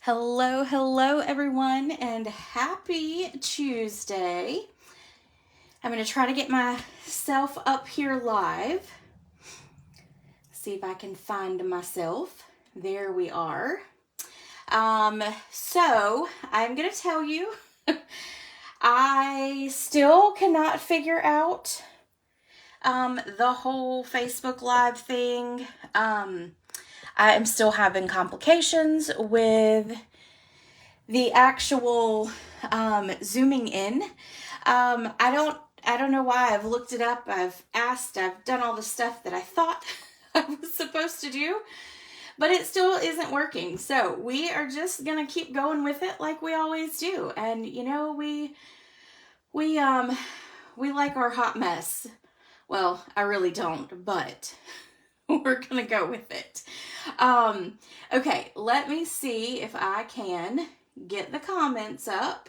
Hello, hello everyone, and happy Tuesday. I'm going to try to get myself up here live. See if I can find myself. There we are. So I'm going to tell you, I still cannot figure out the whole Facebook Live thing. I am still having complications with the actual zooming in. I don't know why. I've looked it up. I've asked. I've done all the stuff that I thought I was supposed to do, but it still isn't working. So we are just gonna keep going with it like we always do. And you know, we like our hot mess. Well, I really don't, but we're gonna go with it. Okay, let me see if I can get the comments up.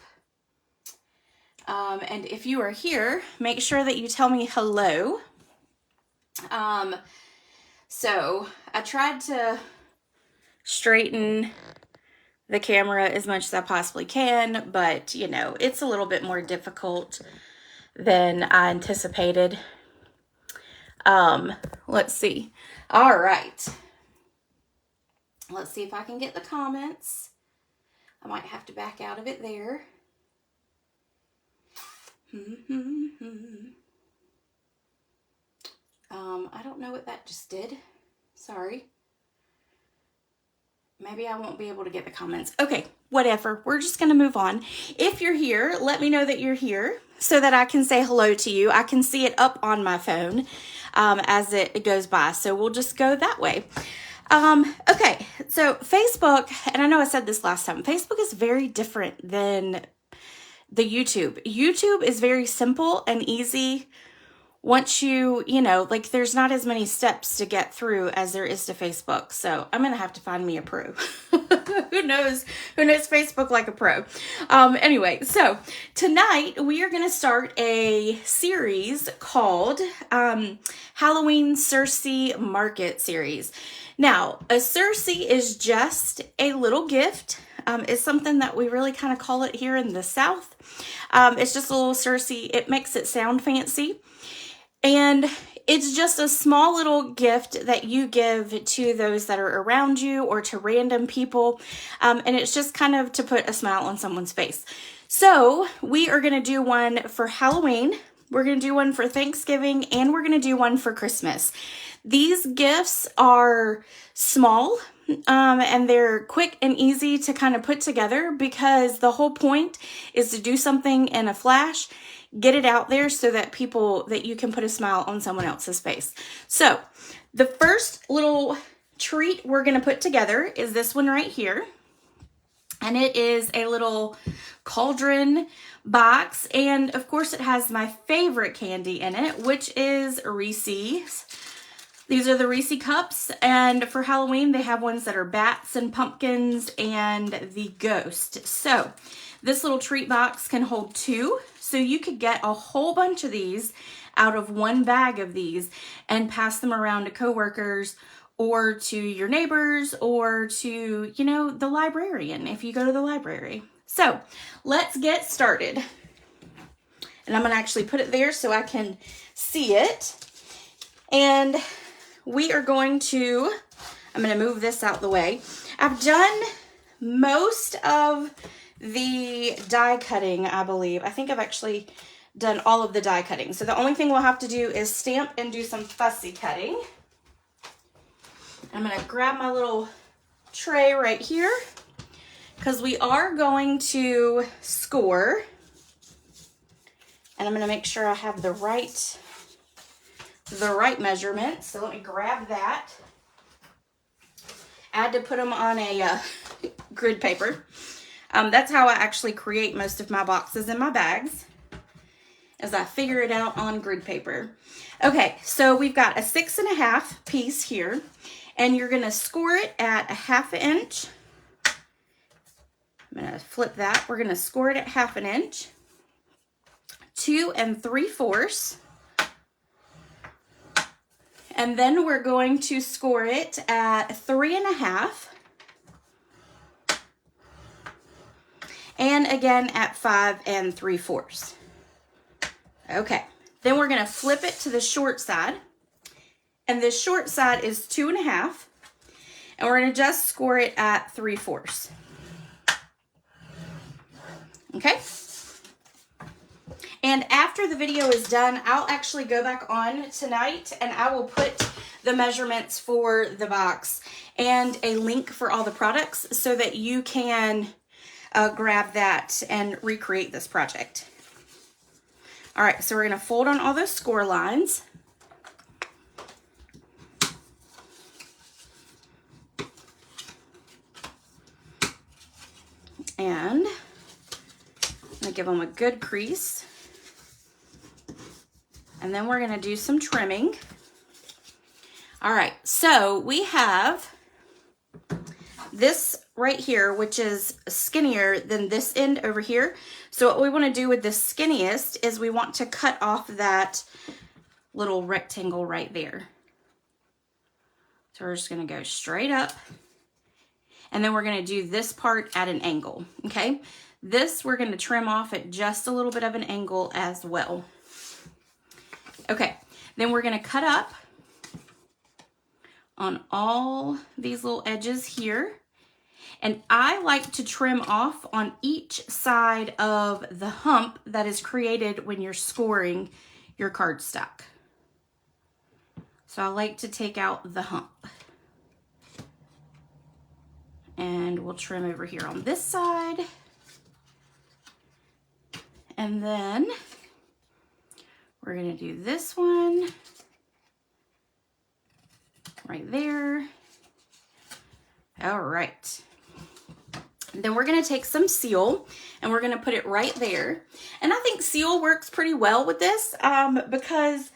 And if you are here, make sure that you tell me hello. So I tried to straighten the camera as much as I possibly can, but you know, it's a little bit more difficult than I anticipated. Let's see. All right. Let's see if I can get the comments. I might have to back out of it there. I don't know what that just did. Sorry. Maybe I won't be able to get the comments. Okay, whatever. We're just going to move on. If you're here, let me know that you're here so that I can say hello to you. I can see it up on my phone as it goes by. So we'll just go that way. Okay, so Facebook, and I know I said this last time, Facebook is very different than the YouTube. YouTube is very simple and easy. Once you know, like there's not as many steps to get through as there is to Facebook. So I'm going to have to find me a pro. Who knows Facebook like a pro. Anyway, so tonight we are going to start a series called Halloween Cerci Market Series. Now, a Cerci is just a little gift. It's something that we really kind of call it here in the South. It's just a little Cerci. It makes it sound fancy. And it's just a small little gift that you give to those that are around you or to random people. And it's just kind of to put a smile on someone's face. So we are going to do one for Halloween. We're going to do one for Thanksgiving, and we're going to do one for Christmas. These gifts are small, and they're quick and easy to kind of put together because the whole point is to do something in a flash, get it out there so that you can put a smile on someone else's face. So the first little treat we're going to put together is this one right here. And it is a little cauldron box. And of course it has my favorite candy in it, which is Reese's. These are the Reese cups, and for Halloween, they have ones that are bats and pumpkins and the ghost. So this little treat box can hold 2, so you could get a whole bunch of these out of one bag of these and pass them around to coworkers or to your neighbors or to, you know, the librarian if you go to the library. So let's get started. And I'm going to actually put it there so I can see it. And we are going to, I'm going to move this out the way. I've done most of the die cutting, I believe. I think I've actually done all of the die cutting. So the only thing we'll have to do is stamp and do some fussy cutting. I'm going to grab my little tray right here because we are going to score. And I'm going to make sure I have the right measurement. So let me grab that. I had to put them on a grid paper. That's how I actually create most of my boxes in my bags, as I figure it out on grid paper. Okay, so we've got a 6.5 piece here, and you're going to score it at 1/2 inch. I'm going to flip that. We're going to score it at 1/2 inch. 2 3/4. And then we're going to score it at 3.5. And again at 5 3/4. Okay, then we're gonna flip it to the short side. And the short side is 2 1/2. And we're gonna just score it at 3/4. Okay. And after the video is done, I'll actually go back on tonight and I will put the measurements for the box and a link for all the products so that you can grab that and recreate this project. All right, so we're gonna fold on all those score lines. And I'm gonna give them a good crease. And then we're gonna do some trimming. All right, so we have this right here, which is skinnier than this end over here. So what we wanna do with the skinniest is we want to cut off that little rectangle right there. So we're just gonna go straight up. And then we're gonna do this part at an angle, okay? This we're gonna trim off at just a little bit of an angle as well. Okay, then we're gonna cut up on all these little edges here. And I like to trim off on each side of the hump that is created when you're scoring your cardstock. So I like to take out the hump. And we'll trim over here on this side. And then we're gonna do this one right there. All right. Then we're gonna take some seal and we're gonna put it right there. And I think seal works pretty well with this because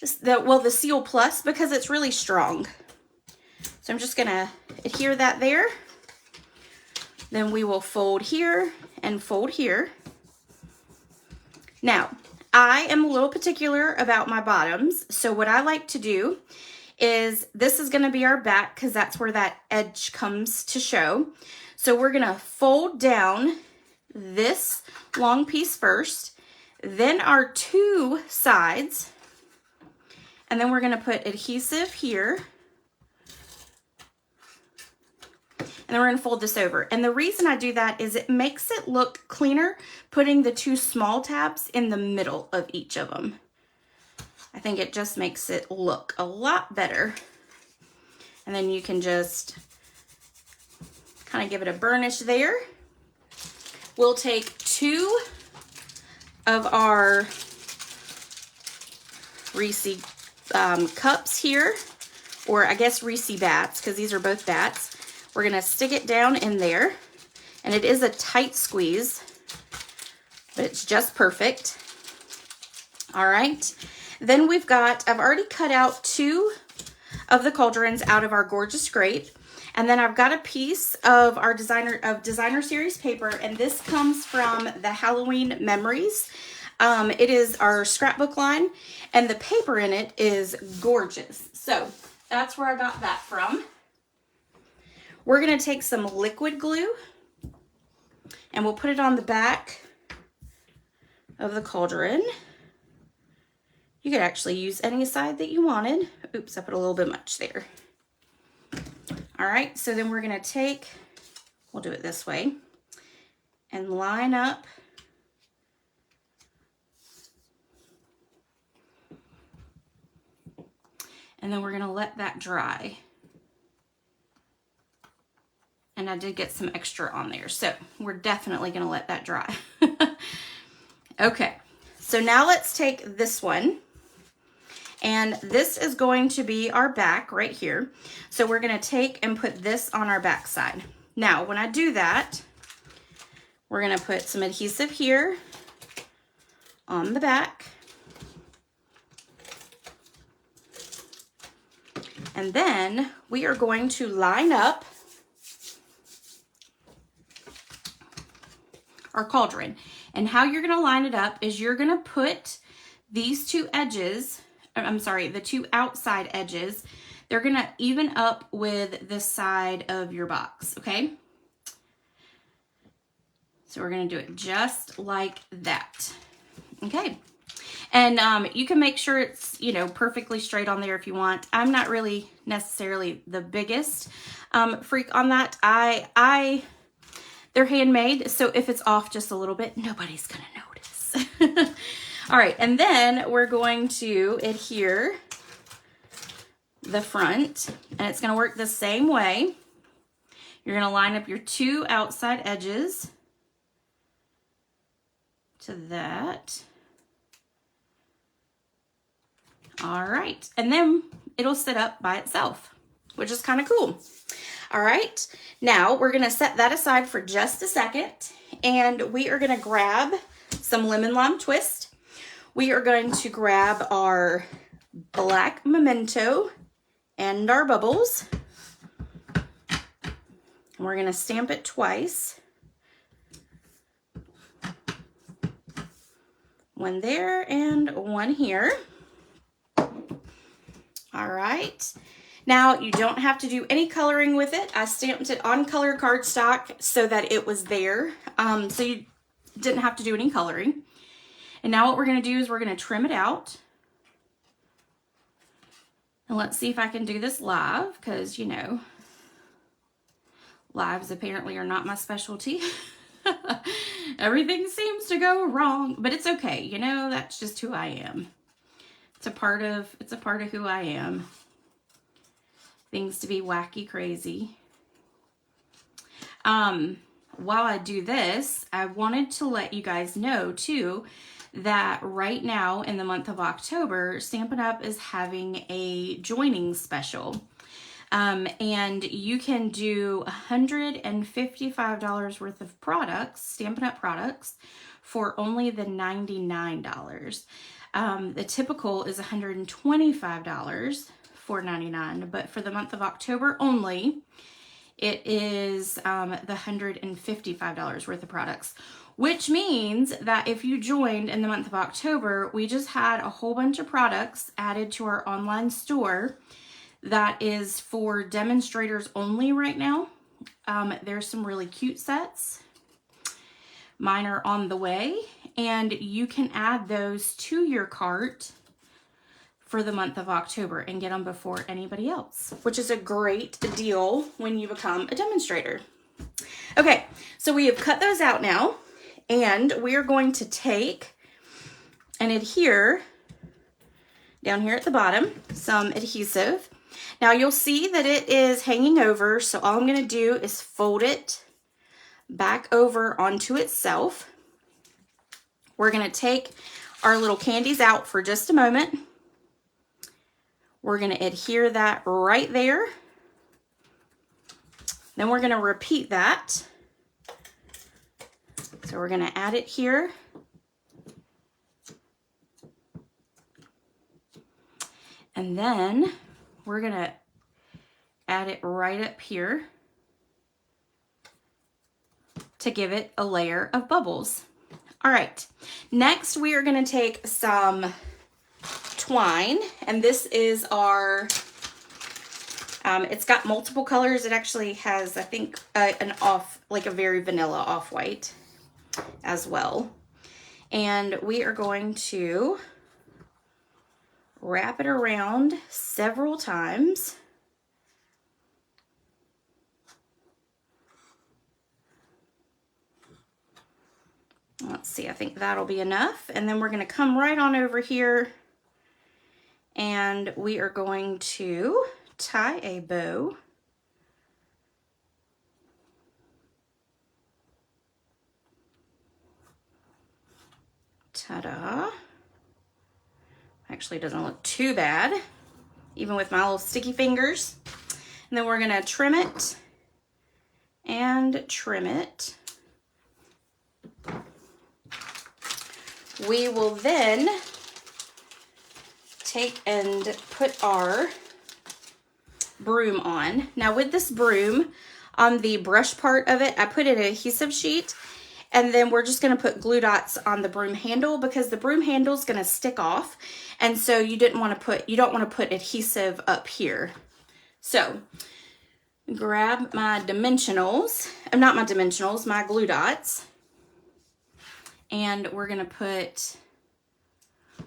the seal plus, because it's really strong. So I'm just gonna adhere that there. Then we will fold here and fold here. Now, I am a little particular about my bottoms. So what I like to do is, this is gonna be our back because that's where that edge comes to show. So we're gonna fold down this long piece first, then our two sides, and then we're gonna put adhesive here. And then we're gonna fold this over. And the reason I do that is it makes it look cleaner putting the two small tabs in the middle of each of them. I think it just makes it look a lot better. And then you can just kind of give it a burnish there. We'll take 2 of our Reese cups here, or I guess Reese bats, because these are both bats. We're gonna stick it down in there, and it is a tight squeeze, but it's just perfect. All right, then we've got, I've already cut out 2 of the cauldrons out of our gorgeous grape, and then I've got a piece of our designer series paper, and this comes from the Halloween Memories. It is our scrapbook line, and the paper in it is gorgeous. So that's where I got that from. We're gonna take some liquid glue and we'll put it on the back of the cauldron. You could actually use any side that you wanted. Oops, I put a little bit much there. All right, so then we're gonna take, we'll do it this way, and line up and then we're gonna let that dry. And I did get some extra on there, so we're definitely gonna let that dry. Okay, so now let's take this one, and this is going to be our back right here. So we're gonna take and put this on our back side. Now, when I do that, we're gonna put some adhesive here on the back. And then we are going to line up our cauldron. And how you're gonna line it up is you're gonna put these 2 edges, I'm sorry, the 2 outside edges, they're gonna even up with the side of your box, okay? So we're going to do it just like that. Okay. And you can make sure it's, you know, perfectly straight on there if you want. I'm not really necessarily the biggest freak on that. They're handmade, so if it's off just a little bit, nobody's going to notice. All right, and then we're going to adhere the front, and it's going to work the same way. You're going to line up your 2 outside edges to that. All right, and then it'll sit up by itself, which is kind of cool. All right, now we're gonna set that aside for just a second, and we are gonna grab some lemon lime twist. We are going to grab our black memento and our bubbles. We're gonna stamp it twice. One there and one here. All right, now you don't have to do any coloring with it. I stamped it on color cardstock so that it was there, so you didn't have to do any coloring. And now what we're gonna do is we're gonna trim it out. And let's see if I can do this live, because, you know, lives apparently are not my specialty. Everything seems to go wrong, but it's okay. You know, that's just who I am. It's a part of who I am. Things to be wacky crazy. While I do this, I wanted to let you guys know too that right now in the month of October, Stampin' Up! Is having a joining special. And you can do $155 worth of products, Stampin' Up! Products, for only the $99. The typical is $125 for $99, but for the month of October only, it is the $155 worth of products, which means that if you joined in the month of October, we just had a whole bunch of products added to our online store that is for demonstrators only right now. There's some really cute sets. Mine are on the way, and you can add those to your cart for the month of October and get them before anybody else, which is a great deal when you become a demonstrator. Okay, so we have cut those out now, and we are going to take and adhere down here at the bottom some adhesive. Now you'll see that it is hanging over, so all I'm going to do is fold it back over onto itself. We're going to take our little candies out for just a moment. We're going to adhere that right there. Then we're going to repeat that. So we're going to add it here. And then we're going to add it right up here to give it a layer of bubbles. All right, next we are going to take some twine, and this is our, it's got multiple colors. It actually has, I think, like a very vanilla off-white as well. And we are going to wrap it around several times. Let's see, I think that'll be enough. And then we're going to come right on over here, and we are going to tie a bow. Ta-da. Actually, it doesn't look too bad, even with my little sticky fingers. And then we're going to trim it and trim it. We will then take and put our broom on. Now with this broom, on the brush part of it, I put an adhesive sheet, and then we're just going to put glue dots on the broom handle, because the broom handle is going to stick off, and so you don't want to put adhesive up here. So grab my dimensionals, my glue dots. And we're gonna put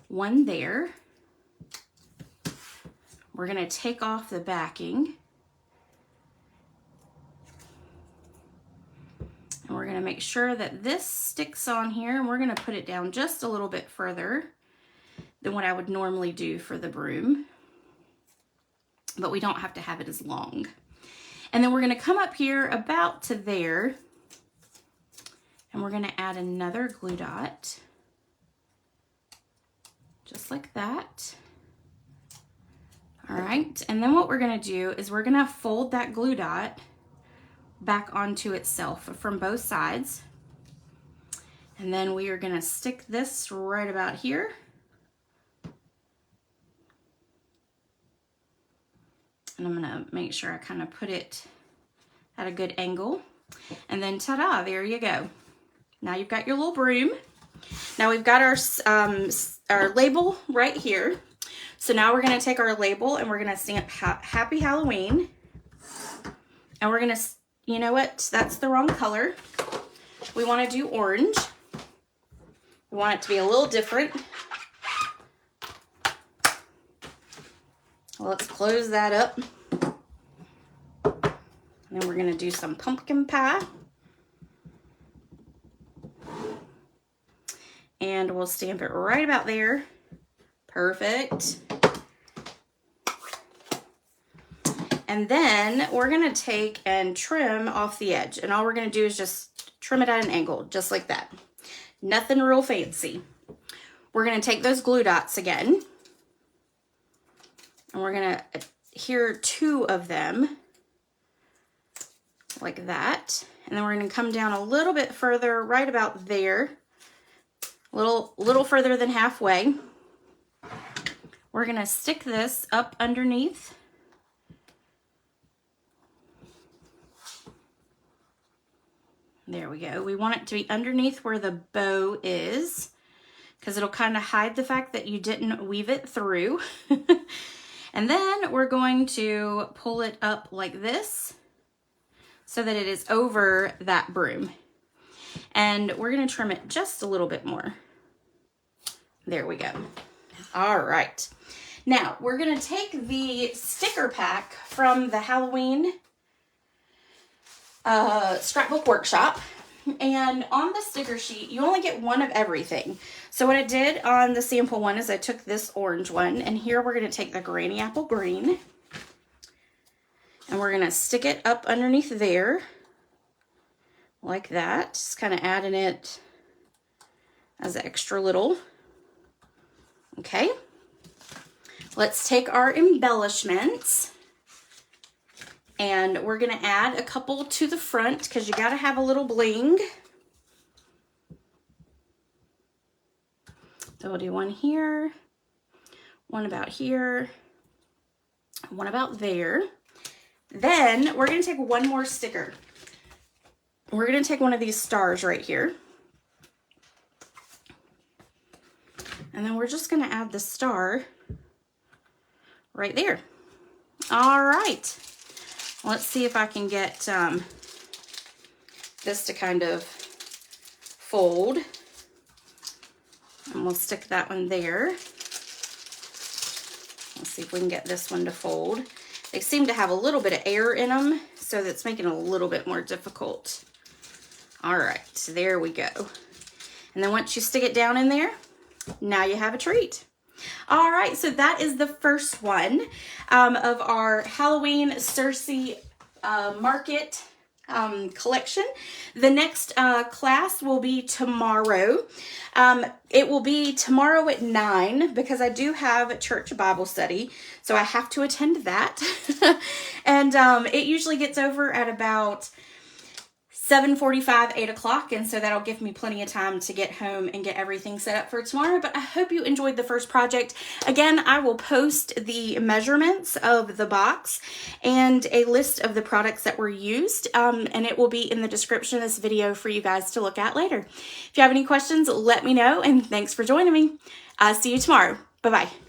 one there. We're gonna take off the backing. And we're gonna make sure that this sticks on here, and we're gonna put it down just a little bit further than what I would normally do for the broom. But we don't have to have it as long. And then we're gonna come up here about to there, and we're gonna add another glue dot, just like that. All right, and then what we're gonna do is we're gonna fold that glue dot back onto itself from both sides. And then we are gonna stick this right about here. And I'm gonna make sure I kind of put it at a good angle. And then ta-da, there you go. Now you've got your little broom. Now we've got our label right here. So now we're gonna take our label and we're gonna stamp Happy Halloween. And we're gonna, you know what, that's the wrong color. We wanna do orange. We want it to be a little different. Let's close that up. And then we're gonna do some pumpkin pie. And we'll stamp it right about there. Perfect. And then we're gonna take and trim off the edge. And all we're gonna do is just trim it at an angle, just like that. Nothing real fancy. We're gonna take those glue dots again. And we're gonna adhere 2 of them, like that. And then we're gonna come down a little bit further, right about there. A little further than halfway. We're gonna stick this up underneath. There we go. We want it to be underneath where the bow is, because it'll kind of hide the fact that you didn't weave it through. And then we're going to pull it up like this so that it is over that broom. And we're gonna trim it just a little bit more. There we go. All right. Now we're gonna take the sticker pack from the Halloween scrapbook workshop, and on the sticker sheet you only get one of everything. So what I did on the sample one is I took this orange one, and here we're gonna take the granny apple green, and we're gonna stick it up underneath there like that, just kind of adding it as extra little. Okay, let's take our embellishments, and we're gonna add a couple to the front because you gotta have a little bling. So we'll do one here, one about here, one about there. Then we're gonna take one more sticker. We're gonna take one of these stars right here. And then we're just gonna add the star right there. All right. Let's see if I can get this to kind of fold. And we'll stick that one there. Let's see if we can get this one to fold. They seem to have a little bit of air in them, so that's making it a little bit more difficult. All right, so there we go. And then once you stick it down in there, now you have a treat. All right, so that is the first one of our Halloween Cerci Market collection. The next class will be tomorrow. It will be tomorrow at 9 because I do have a church Bible study, so I have to attend that. And it usually gets over at about 7:45, 8 o'clock, and so that'll give me plenty of time to get home and get everything set up for tomorrow. But I hope you enjoyed the first project. Again, I will post the measurements of the box and a list of the products that were used, and it will be in the description of this video for you guys to look at later. If you have any questions, let me know, and thanks for joining me. I'll see you tomorrow. Bye-bye.